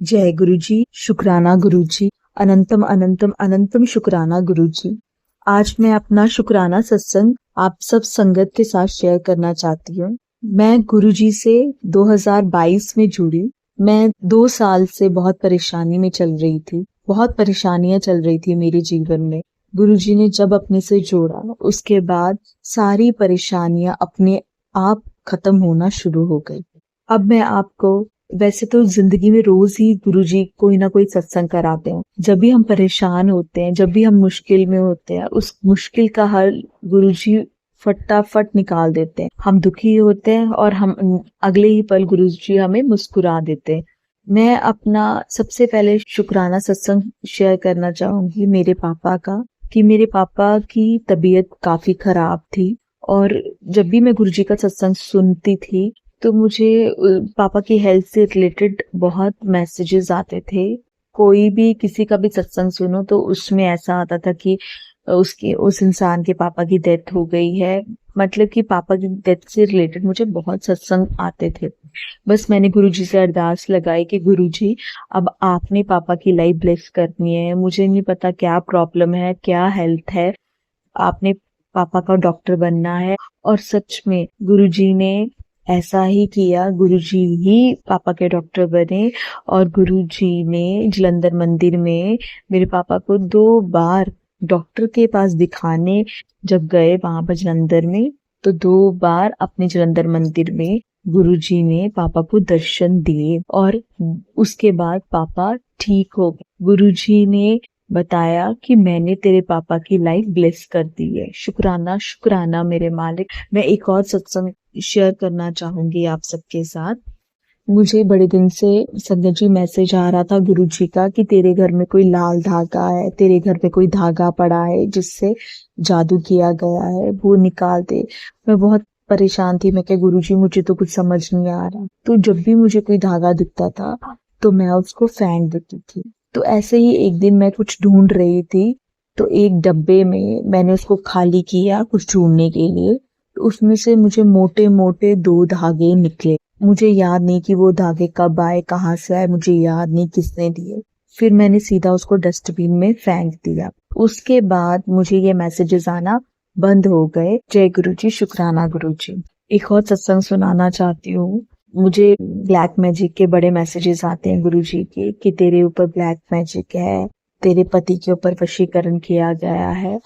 जय गुरु जी, शुक्राना गुरु जी, अनंतम अनंतम अनंतम शुक्राना गुरु जी। आज मैं अपना शुक्राना सत्संग आप सब संगत के साथ शेयर करना चाहती हूँ। मैं गुरु जी से 2022 में जुड़ी। मैं 2 साल से बहुत परेशानी में चल रही थी। बहुत परेशानियां चल रही थी मेरे जीवन में। गुरु जी ने जब अपने से जोड़ा, उसके बाद सारी परेशानियां अपने आप खत्म होना शुरू हो गई। अब मैं आपको, वैसे तो जिंदगी में रोज ही गुरुजी कोई ना कोई सत्संग कराते हैं। जब भी हम परेशान होते हैं, जब भी हम मुश्किल में होते हैं, उस मुश्किल का हल गुरुजी फटाफट निकाल देते हैं। हम दुखी होते हैं और हम अगले ही पल गुरुजी हमें मुस्कुरा देते हैं। मैं अपना सबसे पहले शुक्राना सत्संग शेयर करना चाहूंगी मेरे पापा का, कि मेरे पापा की तबीयत काफी खराब थी और जब भी मैं गुरुजी का सत्संग सुनती थी तो मुझे पापा की हेल्थ से रिलेटेड बहुत मैसेजेस आते थे। कोई भी किसी का भी सत्संग सुनो तो उसमें ऐसा आता था कि उस इंसान के पापा की डेथ हो गई है। मतलब कि पापा की डेथ से रिलेटेड मुझे बहुत सत्संग आते थे। बस मैंने गुरुजी से अरदास लगाई कि गुरुजी, अब आपने पापा की लाइफ ब्लेस करनी है। मुझे नहीं पता क्या प्रॉब्लम है, क्या हेल्थ है, आपने पापा का डॉक्टर बनना है। और सच में गुरुजी ने ऐसा ही किया। गुरुजी ही पापा के डॉक्टर बने और गुरुजी ने जलंधर मंदिर में मेरे पापा को 2 बार डॉक्टर के पास दिखाने जब गए वहां पर जलंधर में, तो 2 बार अपने जलंधर मंदिर में गुरुजी ने पापा को दर्शन दिए और उसके बाद पापा ठीक हो गए। गुरुजी ने बताया कि मैंने तेरे पापा की लाइफ ब्लेस कर दी है। शुक्राना शुक्राना मेरे मालिक। मैं एक और सत्संग शेयर करना चाहूंगी आप सबके साथ। मुझे बड़े दिन से संगत जी मैसेज आ रहा था गुरुजी का कि तेरे घर में कोई लाल धागा है, तेरे घर में कोई धागा पड़ा है जिससे जादू किया गया है, वो निकाल दे। मैं बहुत परेशान थी। मैं क्या गुरुजी, मुझे तो कुछ समझ नहीं आ रहा। तो जब भी मुझे कोई धागा दिखता था तो मैं उसको फेंक देती थी। तो ऐसे ही एक दिन मैं कुछ ढूंढ रही थी तो एक डब्बे में मैंने उसको खाली किया कुछ ढूंढने के लिए। तो उसमें से मुझे मोटे मोटे 2 धागे निकले। मुझे याद नहीं कि वो धागे कब आए, कहाँ से आए, मुझे याद नहीं किसने दिए। फिर मैंने सीधा उसको डस्टबिन में फेंक दिया। उसके बाद मुझे ये मैसेजेस आना बंद हो गए। जय गुरु जी, शुक्राना गुरु जी। एक और सत्संग सुनाना चाहती हूँ। मुझे ब्लैक मैजिक के बड़े मैसेजेस आते हैं गुरुजी के कि तेरे ऊपर ब्लैक मैजिक है, तेरे पति के ऊपर वशीकरण किया गया है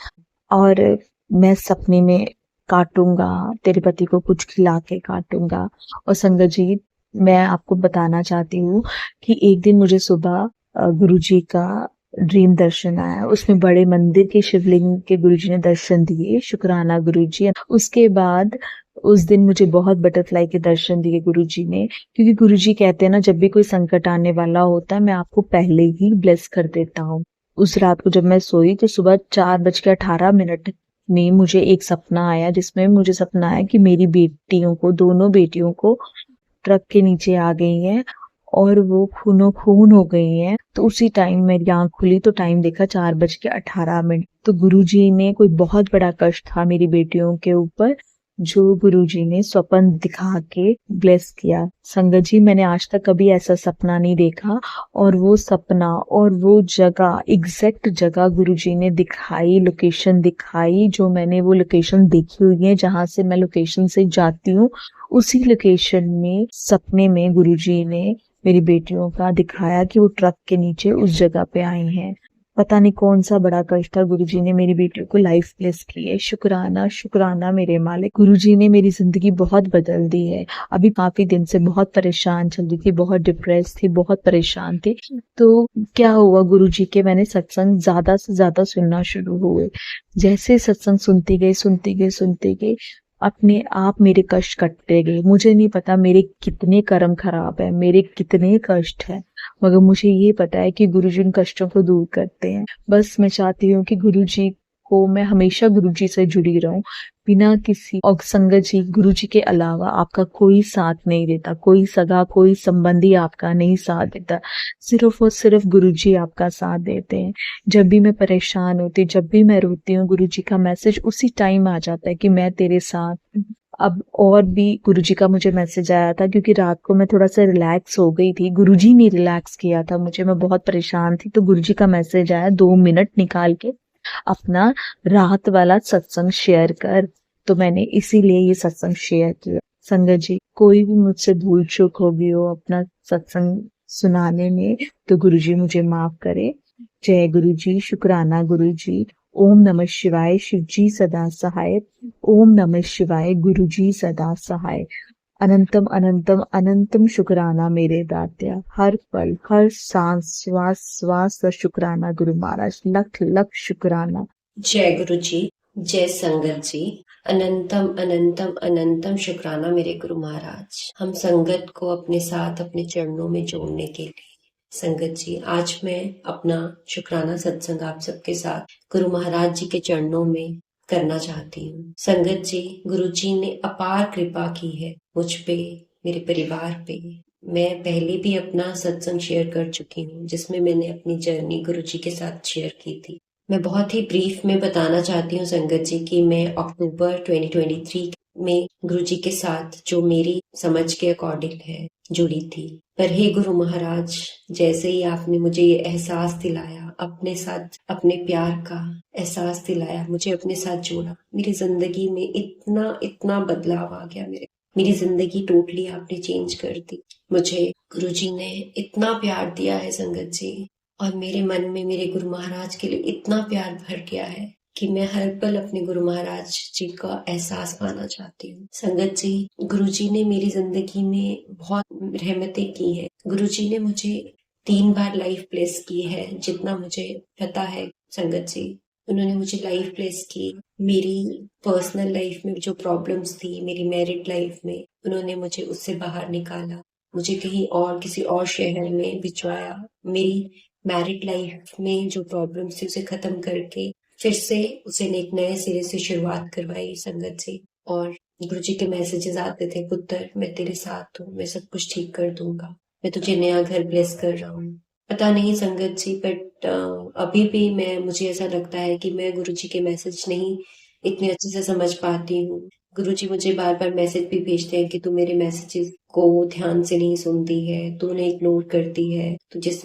और मैं सपने में काटूंगा, तेरे पति को कुछ खिला के काटूंगा। और संगत जी, मैं आपको बताना चाहती हूँ कि एक दिन मुझे सुबह गुरुजी का ड्रीम दर्शन आया। उसमें बड़े मंदिर के शिवलिंग के गुरुजी ने दर्शन दिए। शुक्राना गुरुजी। उसके बाद उस दिन मुझे बहुत बटरफ्लाई के दर्शन दिए गुरुजी ने, क्योंकि गुरुजी कहते हैं ना, जब भी कोई संकट आने वाला होता है मैं आपको पहले ही ब्लेस कर देता हूँ। उस रात को जब मैं सोई तो सुबह 4:18 में मुझे एक सपना आया, जिसमें मुझे सपना आया कि मेरी बेटियों को, दोनों बेटियों को ट्रक के नीचे आ गई हैं और वो खूनो खून हो गई हैं। तो उसी टाइम मेरी आंख खुली तो टाइम देखा 4:18। तो गुरुजी ने, कोई बहुत बड़ा कष्ट था मेरी बेटियों के ऊपर, जो गुरुजी ने स्वप्न दिखा के ब्लेस किया। संगत जी, मैंने आज तक कभी ऐसा सपना नहीं देखा। और वो सपना और वो जगह, एग्जैक्ट जगह गुरुजी ने दिखाई, लोकेशन दिखाई, जो मैंने वो लोकेशन देखी हुई है, जहां से मैं लोकेशन से जाती हूँ, उसी लोकेशन में सपने में गुरुजी ने मेरी बेटियों का दिखाया कि वो ट्रक के नीचे उस जगह पे आई हैं। पता नहीं कौन सा बड़ा कष्ट था, गुरुजी ने मेरी बेटियों को लाइफ ब्लेस की है। शुक्राना शुक्राना मेरे मालिक। गुरुजी ने मेरी जिंदगी बहुत बदल दी है। अभी काफी दिन से बहुत परेशान चल रही थी, बहुत डिप्रेस थी, बहुत परेशान थी। तो क्या हुआ गुरुजी के, मैंने सत्संग ज्यादा से ज्यादा सुनना शुरू हुए। जैसे सत्संग सुनते गए अपने आप मेरे कष्ट कटते गए। मुझे नहीं पता मेरे कितने कर्म खराब है, मेरे कितने कष्ट है, मगर मुझे ये पता है कि गुरुजी उन कष्टों को दूर करते हैं। बस मैं चाहती हूँ कि गुरुजी को, मैं हमेशा गुरुजी से जुड़ी रहूं, बिना किसी, और संगत जी, गुरुजी के अलावा आपका कोई साथ नहीं देता, कोई सगा, कोई संबंधी आपका नहीं साथ देता। सिर्फ और सिर्फ गुरुजी आपका साथ देते हैं। जब भी मैं परेशान होती, जब भी मैं रोती हूँ, गुरुजी का मैसेज उसी टाइम आ जाता है कि मैं तेरे साथ, अब और भी गुरुजी का मुझे मैसेज आया था, क्योंकि रात को मैं थोड़ा सा रिलैक्स हो गई थी, गुरुजी ने रिलैक्स किया था मुझे, मैं बहुत परेशान थी, तो गुरुजी का मैसेज आया 2 मिनट निकाल के अपना रात वाला सत्संग शेयर कर। तो मैंने इसीलिए ये सत्संग शेयर किया। संगत जी, कोई भी मुझसे भूल चूक हो गई हो अपना सत्संग सुनाने में, तो गुरुजी मुझे माफ करे। जय गुरुजी, शुक्राना गुरुजी। ओम नमः शिवाय, शिव जी सदा सहाय। ओम नमः शिवाय, गुरुजी सदा सहाय। अनंतम अनंतम अनंतम शुक्राना मेरे दात्या, हर पल हर सांस श्वास श्वास का शुक्राना गुरु महाराज, लख लख शुक्राना। जय गुरु जी, जय संगत जी। अनंतम अनंतम अनंतम शुक्राना मेरे गुरु महाराज, हम संगत को अपने साथ अपने चरणों में जोड़ने के लिए। संगत जी, आज मैं अपना शुक्राना सत्संग आप सबके साथ गुरु महाराज जी के चरणों में करना चाहती हूँ। संगत जी, गुरु जी ने अपार कृपा की है मुझ पे, मेरे परिवार पे। मैं पहले भी अपना सत्संग शेयर कर चुकी हूँ, जिसमें मैंने अपनी जर्नी गुरु जी के साथ शेयर की थी। मैं बहुत ही ब्रीफ में बताना चाहती हूँ संगत जी कि मैं अक्टूबर 2023 में गुरु जी के साथ, जो मेरी समझ के अकॉर्डिंग है, जुड़ी थी। पर हे गुरु महाराज, जैसे ही आपने मुझे ये एहसास दिलाया, अपने साथ अपने प्यार का एहसास दिलाया, मुझे अपने साथ जोड़ा, मेरी जिंदगी में इतना इतना बदलाव आ गया। मेरी जिंदगी टोटली आपने चेंज कर दी। मुझे गुरु जी ने इतना प्यार दिया है संगत जी, और मेरे मन में मेरे गुरु महाराज के लिए इतना प्यार भर गया है कि मैं हर पल अपने गुरु महाराज जी का एहसास पाना चाहती हूँ। संगत जी, गुरु जी ने मेरी जिंदगी में बहुत रहमतें की हैं। गुरु जी ने मुझे 3 बार लाइफ ब्लेस की है, जितना मुझे पता है संगत जी। उन्होंने मुझे लाइफ ब्लेस की। मेरी पर्सनल लाइफ में जो प्रॉब्लम्स थी, मेरी मैरिड लाइफ में, उन्होंने मुझे उससे बाहर निकाला, मुझे कहीं और किसी और शहर में भिजवाया। मेरी मैरिड लाइफ में जो प्रॉब्लम्स थी उसे खत्म करके फिर से उसे एक नए सिरे से शुरुआत करवाई संगत से। और गुरुजी के मैसेजेस आते थे, पुत्र मैं तेरे साथ हूँ, मैं सब कुछ ठीक कर दूंगा, मैं तुझे नया घर ब्लेस कर रहा हूँ। पता नहीं संगत जी, बट अभी भी मुझे ऐसा लगता है कि मैं गुरुजी के मैसेज नहीं इतने अच्छे से समझ पाती हूँ। गुरुजी मुझे बार बार मैसेज भी भेजते हैं कि तू मेरे मैसेजेस को ध्यान से नहीं सुनती है, तू उन्हें इग्नोर करती है,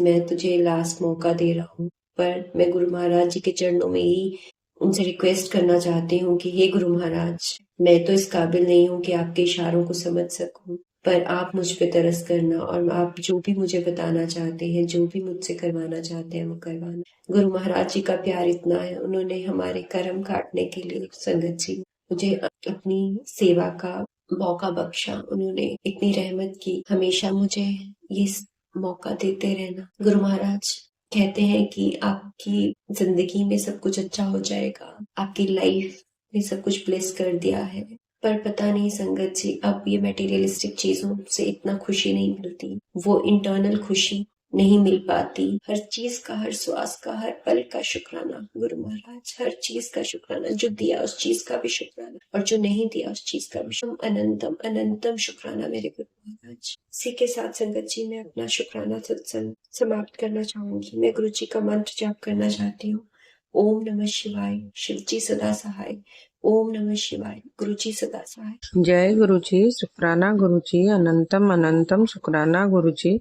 मैं तुझे लास्ट मौका दे रहा हूँ। पर मैं गुरु महाराज जी के चरणों में ही उनसे रिक्वेस्ट करना चाहती हूँ कि हे गुरु महाराज, मैं तो इस काबिल नहीं हूँ कि आपके इशारों को समझ सकूं, पर आप मुझ पे तरस करना, और आप जो भी मुझे बताना चाहते हैं, जो भी मुझसे करवाना चाहते हैं, वो करवाना। गुरु महाराज जी का प्यार इतना है, उन्होंने हमारे कर्म काटने के लिए संगत जी मुझे अपनी सेवा का मौका बख्शा। उन्होंने इतनी रहमत की, हमेशा मुझे ये मौका देते रहना। गुरु महाराज कहते हैं कि आपकी जिंदगी में सब कुछ अच्छा हो जाएगा, आपकी लाइफ में सब कुछ ब्लेस कर दिया है। पर पता नहीं संगत जी, अब ये मटेरियलिस्टिक चीजों से इतना खुशी नहीं मिलती, वो इंटरनल खुशी नहीं मिल पाती। हर चीज का, हर श्वास का, हर पल का शुक्राना गुरु महाराज, हर चीज का शुक्राना, जो दिया उस चीज का भी शुक्राना, और जो नहीं दिया उस चीज का भी अनंतम अनंतम शुक्राना मेरे गुरु महाराज। इसी के साथ संगत जी, मैं अपना शुक्राना सत्संग समाप्त करना चाहूंगी। मैं गुरु जी का मंत्र जाप करना चाहती हूँ। ओम नमः शिवाय, शिव जी सदा सहाय। ओम नमः शिवाय, गुरु जी सदा सहाय। जय गुरु जी, शुक्राना गुरु जी, अनंतम अनंतम शुक्राना गुरु जी।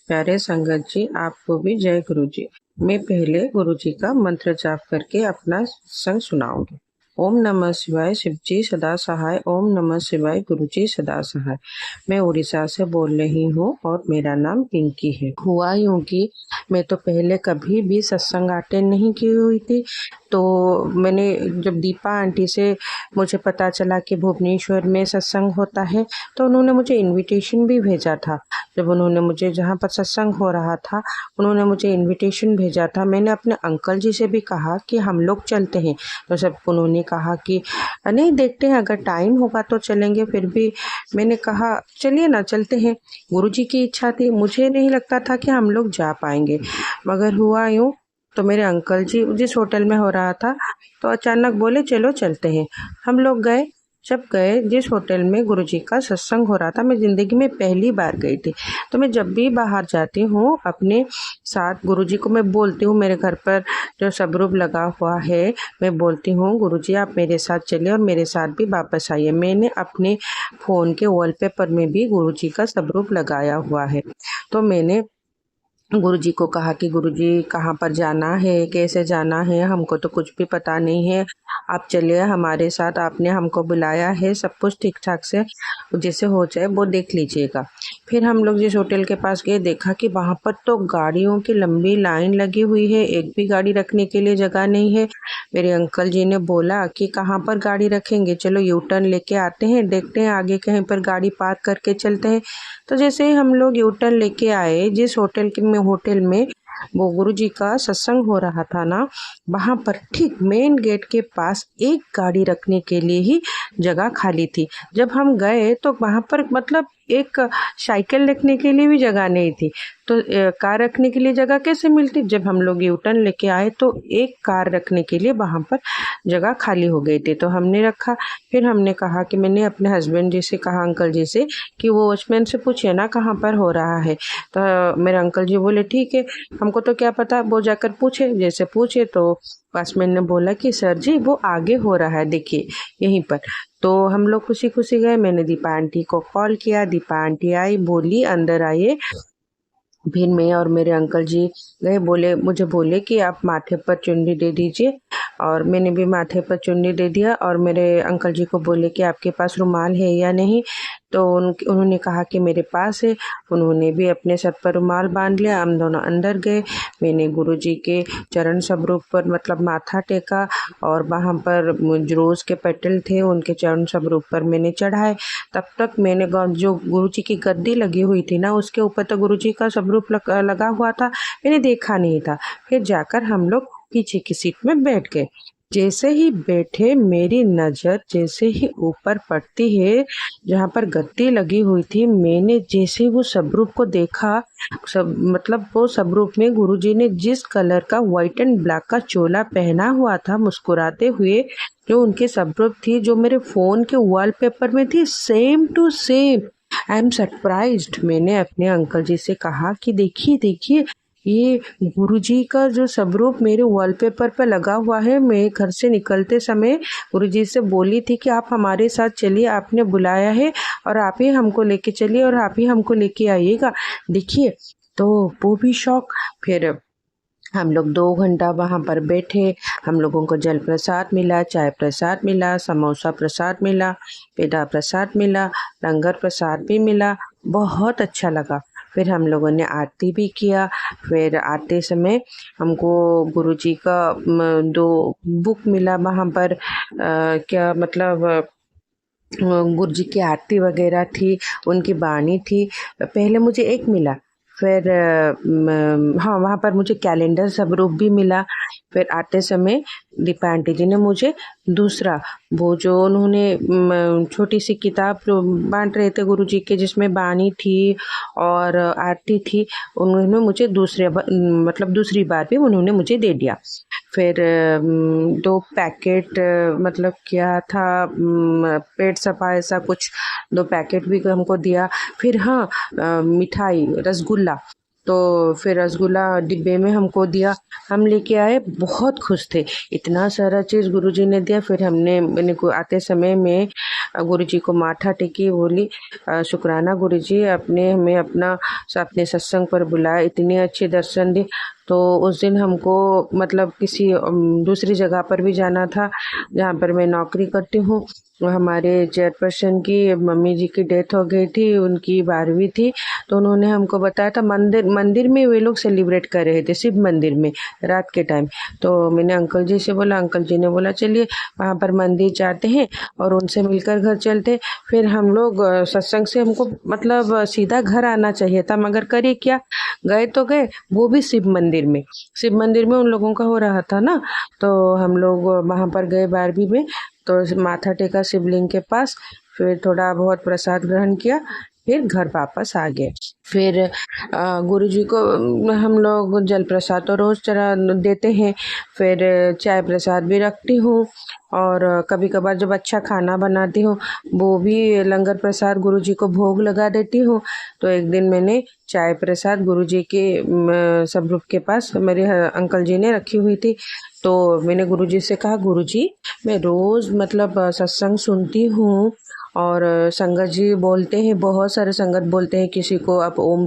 प्यारे संगत जी, आपको भी जय गुरु जी। मैं पहले गुरु जी का मंत्र जाप करके अपना संग सुनाऊंगी। ओम नमः शिवाय, शिव जी सदा सहाय। ओम नमः शिवाय, गुरु जी सदा सहाय। मैं उड़ीसा से बोल रही हूँ और मेरा नाम पिंकी है। हुआ यूँ कि मैं तो पहले कभी भी सत्संग अटेंड नहीं की हुई थी, तो मैंने जब दीपा आंटी से मुझे पता चला कि भुवनेश्वर में सत्संग होता है, तो उन्होंने मुझे इनविटेशन भी भेजा था। जब उन्होंने मुझे, जहाँ पर सत्संग हो रहा था, उन्होंने मुझे इनविटेशन भेजा था। मैंने अपने अंकल जी से भी कहा कि हम लोग चलते हैं, तो सब उन्होंने कहा कि नहीं, देखते हैं, अगर टाइम होगा तो चलेंगे। फिर भी मैंने कहा चलिए ना, चलते हैं। गुरुजी की इच्छा थी, मुझे नहीं लगता था कि हम लोग जा पाएंगे, मगर हुआ यूँ, तो मेरे अंकल जी जिस होटल में हो रहा था, तो अचानक बोले चलो चलते हैं। हम लोग गए। जब गए, जिस होटल में गुरुजी का सत्संग हो रहा था, मैं ज़िंदगी में पहली बार गई थी। तो मैं जब भी बाहर जाती हूँ अपने साथ गुरुजी को मैं बोलती हूँ, मेरे घर पर जो सबरूप लगा हुआ है, मैं बोलती हूँ गुरुजी आप मेरे साथ चलिए और मेरे साथ भी वापस आइए। मैंने अपने फ़ोन के वॉलपेपर में भी गुरुजी का सबरूप लगाया हुआ है। तो मैंने गुरुजी को कहा कि गुरुजी कहाँ पर जाना है, कैसे जाना है, हमको तो कुछ भी पता नहीं है, आप चलिए हमारे साथ, आपने हमको बुलाया है, सब कुछ ठीक ठाक से जैसे हो जाए वो देख लीजिएगा। फिर हम लोग जिस होटल के पास गए, देखा कि वहाँ पर तो गाड़ियों की लंबी लाइन लगी हुई है, एक भी गाड़ी रखने के लिए जगह नहीं है। मेरे अंकल जी ने बोला कि कहाँ पर गाड़ी रखेंगे, चलो यू टर्न लेके आते हैं, देखते हैं आगे कहीं पर गाड़ी पार्क करके चलते हैं। तो जैसे ही हम लोग यू टर्न लेके आए, जिस होटल में वो गुरुजी का सत्संग हो रहा था ना, वहाँ पर ठीक मेन गेट के पास एक गाड़ी रखने के लिए ही जगह खाली थी। जब हम गए तो वहाँ पर मतलब एक साइकिल रखने के लिए भी जगह नहीं थी, तो कार रखने के लिए जगह कैसे मिलती। जब हम लोग यू टर्न लेके आए तो एक कार रखने के लिए वहाँ पर जगह खाली हो गई थी, तो हमने रखा। फिर हमने कहा कि मैंने अपने हस्बैंड जी से कहा, अंकल जी से, कि वो वॉचमैन से पूछिए ना कहाँ पर हो रहा है। तो मेरे अंकल जी बोले ठीक है, हमको तो क्या पता, वो जाकर पूछे। जैसे पूछे तो वॉचमैन ने बोला कि सर जी वो आगे हो रहा है, देखिए यहीं पर। तो हम लोग खुशी खुशी गए। मैंने दीपा आंटी को कॉल किया, दीपा आंटी आई, बोली अंदर आइए। फिर मैं और मेरे अंकल जी गए, मुझे बोले कि आप माथे पर चुन्नी दे दीजिए, और मैंने भी माथे पर चुन्नी दे दिया। और मेरे अंकल जी को बोले कि आपके पास रुमाल है या नहीं, तो उन्होंने कहा कि मेरे पास है। उन्होंने भी अपने सर पर रुमाल बांध लिया। हम दोनों अंदर गए। मैंने गुरुजी के चरण स्वरूप पर मतलब माथा टेका, और वहाँ पर रोज के पेटल थे, उनके चरण स्वरूप पर मैंने चढ़ाए। तब तक मैंने जो गुरुजी की गद्दी लगी हुई थी ना, उसके ऊपर तो गुरुजी का स्वरूप लगा हुआ था, मैंने देखा नहीं था। फिर जाकर हम लोग पीछे की सीट में बैठ गए। जैसे ही बैठे, मेरी नज़र जैसे ही ऊपर पड़ती है जहाँ पर गद्दी लगी हुई थी, मैंने जैसे वो स्वरूप को देखा, मतलब वो स्वरूप में गुरुजी ने जिस कलर का व्हाइट एंड ब्लैक का चोला पहना हुआ था, मुस्कुराते हुए, जो उनके स्वरूप थी, जो मेरे फ़ोन के वॉलपेपर में थी, same to same. I am surprised. मैंने अपने अंकल जी से कहा कि देखिए देखिए, ये गुरुजी का जो स्वरूप मेरे वॉलपेपर पर लगा हुआ है। मैं घर से निकलते समय गुरुजी से बोली थी कि आप हमारे साथ चलिए, आपने बुलाया है और आप ही हमको लेके चलिए और आप ही हमको लेके आइएगा, देखिए। तो वो भी शौक। फिर हम लोग 2 घंटा वहाँ पर बैठे। हम लोगों को जल प्रसाद मिला, चाय प्रसाद मिला, समोसा प्रसाद मिला, पेड़ा प्रसाद मिला, लंगर प्रसाद भी मिला। बहुत अच्छा लगा। फिर हम लोगों ने आरती भी किया। फिर आते समय हमको गुरुजी का 2 बुक मिला वहाँ पर, क्या मतलब गुरुजी की आरती वगैरह थी, उनकी बानी थी। पहले मुझे एक मिला, फिर हाँ वहाँ पर मुझे कैलेंडर स्वरूप भी मिला। फिर आते समय दीपा आंटी जी ने मुझे दूसरा, वो जो उन्होंने छोटी सी किताब जो बांट रहे थे गुरुजी के, जिसमें बानी थी और आरती थी, उन्होंने मुझे मतलब दूसरी बार भी उन्होंने मुझे दे दिया। फिर 2 पैकेट, मतलब क्या था, पेट सफा ऐसा कुछ 2 पैकेट भी हमको दिया। फिर हाँ, मिठाई रसगुल्ला, तो फिर रसगुल्ला डिब्बे में हमको दिया, हम लेके आए, बहुत खुश थे। इतना सारा चीज़ गुरुजी ने दिया। फिर मैंने आते समय में गुरुजी को माथा टेकी, बोली शुक्राना गुरुजी, आपने हमें अपने सत्संग पर बुलाया, इतनी अच्छी दर्शन दी। तो उस दिन हमको मतलब किसी दूसरी जगह पर भी जाना था, जहाँ पर मैं नौकरी करती हूँ। हमारे चेयरपर्सन की मम्मी जी की डेथ हो गई थी, उनकी 12वीं थी, तो उन्होंने हमको बताया था मंदिर में वे लोग सेलिब्रेट कर रहे थे, शिव मंदिर में, रात के टाइम। तो मैंने अंकल जी से बोला, अंकल जी ने बोला चलिए वहाँ पर मंदिर जाते हैं और उनसे मिलकर घर चलते। फिर हम लोग सत्संग से हमको मतलब सीधा घर आना चाहिए था, मगर करे क्या, गए तो गए, वो भी शिव मंदिर में उन लोगों का हो रहा था ना। तो हम लोग वहाँ पर गए 12वीं में, तो माथा टेका शिवलिंग के पास, फिर थोड़ा बहुत प्रसाद ग्रहण किया, फिर घर वापस आ गए। फिर गुरुजी को हम लोग जल प्रसाद तो रोज़ चढ़ा देते हैं, फिर चाय प्रसाद भी रखती हूँ, और कभी कभार जब अच्छा खाना बनाती हूँ वो भी लंगर प्रसाद गुरुजी को भोग लगा देती हूँ। तो एक दिन मैंने चाय प्रसाद गुरुजी के स्वरूप के पास मेरे अंकल जी ने रखी हुई थी। तो मैंने गुरुजी से कहा, गुरुजी मैं रोज़ मतलब सत्संग सुनती हूँ, और संगत जी बोलते हैं, बहुत सारे संगत बोलते हैं किसी को आप ओम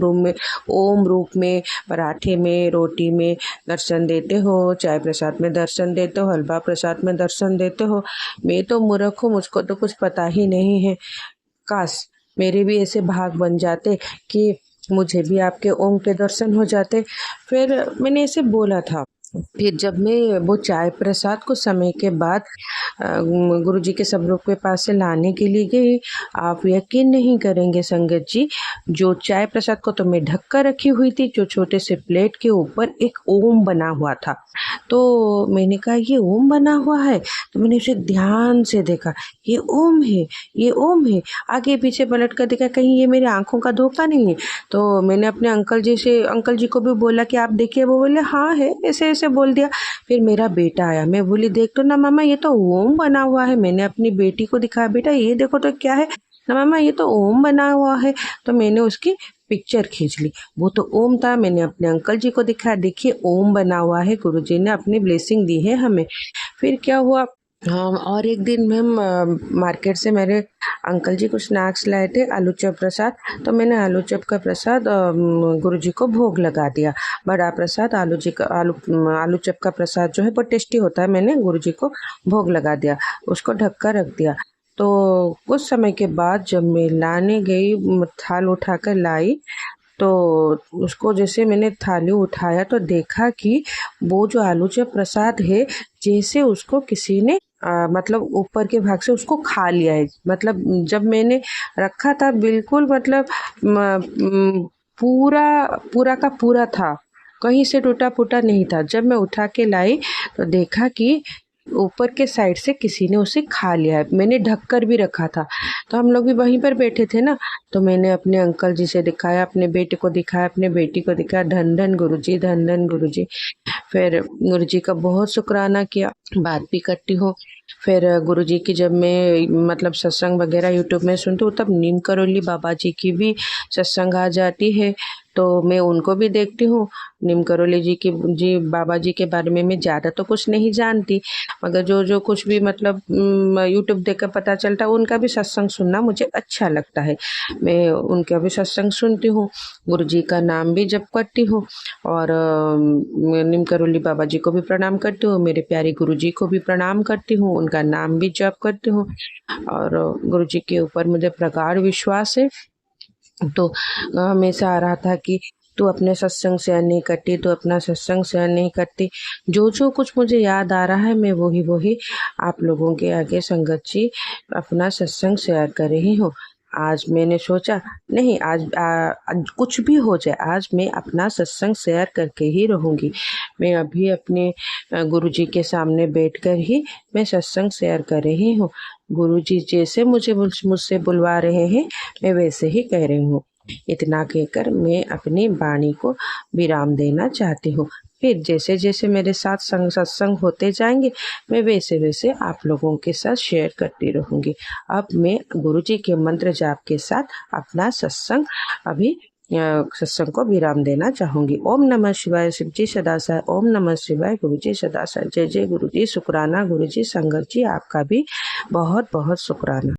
रूप में पराठे में रोटी में दर्शन देते हो, चाय प्रसाद में दर्शन देते हो, हलवा प्रसाद में दर्शन देते हो। मैं तो मूर्ख हूँ, मुझको तो कुछ पता ही नहीं है। काश मेरे भी ऐसे भाग बन जाते कि मुझे भी आपके ओम के दर्शन हो जाते। फिर मैंने ऐसे बोला था। फिर जब मैं वो चाय प्रसाद को समय के बाद गुरुजी के स्वरूप के पास से लाने के लिए गई, आप यकीन नहीं करेंगे संगत जी, जो चाय प्रसाद को तो मैं ढक कर रखी हुई थी, जो छोटे से प्लेट के ऊपर एक ओम बना हुआ था। तो मैंने कहा ये ओम बना हुआ है, तो मैंने उसे ध्यान से देखा, ये ओम है, ये ओम है। आगे पीछे पलट कर देखा कहीं ये मेरी आंखों का धोखा नहीं है। तो मैंने अपने अंकल जी को भी बोला कि आप देखिए, वो बोले हाँ है, ऐसे ऐसे बोल दिया। फिर मेरा बेटा आया, मैं बोली देख तो ना मामा, ये तो ओम बना हुआ है। मैंने अपनी बेटी को दिखाया, बेटा ये देखो तो क्या है ना मामा, ये तो ओम बना हुआ है। तो मैंने उसकी पिक्चर खींच ली, वो तो ओम था। मैंने अपने अंकल जी को दिखाया, देखिए ओम बना हुआ है, गुरुजी ने अपनी ब्लेसिंग दी है हमें। फिर क्या हुआ, हाँ, और एक दिन हम मार्केट से मेरे अंकल जी कुछ स्नैक्स लाए थे, आलू चप प्रसाद। तो मैंने आलू चप का प्रसाद गुरुजी को भोग लगा दिया। बड़ा प्रसाद आलू चप का प्रसाद जो है बहुत टेस्टी होता है, मैंने गुरुजी को भोग लगा दिया, उसको ढक कर रख दिया। तो कुछ समय के बाद जब मैं लाने गई, थाल उठाकर लाई, तो उसको जैसे मैंने थाली उठाया तो देखा कि वो जो आलू चप प्रसाद है, जैसे उसको किसी ने मतलब ऊपर के भाग से उसको खा लिया है। मतलब जब मैंने रखा था बिल्कुल मतलब पूरा का पूरा था, कहीं से टूटा फूटा नहीं था। जब मैं उठा के लाई तो देखा कि ऊपर के साइड से किसी ने उसे खा लिया है। मैंने ढक कर भी रखा था। तो हम लोग भी वहीं पर बैठे थे ना, तो मैंने अपने अंकल जी से दिखाया, अपने बेटे को दिखाया, अपने बेटी को दिखाया, धन धन गुरुजी, धन धन गुरुजी। फिर गुरुजी का बहुत शुक्राना किया, बात भी करती हूँ। फिर गुरुजी की जब मैं मतलब सत्संग वगैरह यूट्यूब में सुनती हूँ, तब नीम करोली बाबा जी की भी सत्संग आ जाती है, तो मैं उनको भी देखती हूँ। नीम करोली जी बाबा जी के बारे में मैं ज़्यादा तो कुछ नहीं जानती, मगर जो कुछ भी मतलब यूट्यूब देख कर पता चलता है, उनका भी सत्संग सुनना मुझे अच्छा लगता है। मैं उनका भी सत्संग सुनती हूँ, गुरुजी का नाम भी जप करती हूँ, और नीम करोली बाबा जी को भी प्रणाम करती हूँ, मेरे प्यारे गुरुजी को भी प्रणाम करती हूँ, उनका नाम भी जप करती हूँ, और गुरुजी के ऊपर मुझे प्रगाढ़ विश्वास है। तो हमेशा आ रहा था कि तू अपने सत्संग शेयर नहीं करती, तू अपना सत्संग शेयर नहीं करती। जो कुछ मुझे याद आ रहा है, मैं वही आप लोगों के आगे संगत जी अपना सत्संग शेयर कर रही हूँ। आज मैंने सोचा नहीं, आज कुछ भी हो जाए, आज मैं अपना सत्संग शेयर करके ही रहूँगी। मैं अभी अपने गुरुजी के सामने बैठकर ही मैं सत्संग शेयर कर रही हूँ। गुरुजी जैसे मुझसे बुलवा रहे हैं, मैं वैसे ही कह रही हूँ। इतना कहकर मैं अपनी वाणी को विराम देना चाहती हूँ। फिर जैसे जैसे मेरे साथ सत्संग होते जाएंगे, मैं वैसे वैसे आप लोगों के साथ शेयर करती रहूँगी। अब मैं गुरुजी के मंत्र जाप के साथ अपना सत्संग को विराम देना चाहूँगी। ओम नमः शिवाय, शिव जी सदासाय। ओम नमः शिवाय, गुरु जी सदासाय। जय जय गुरु जी। शुक्राना गुरु जी। संगत जी आपका भी बहुत बहुत शुक्राना।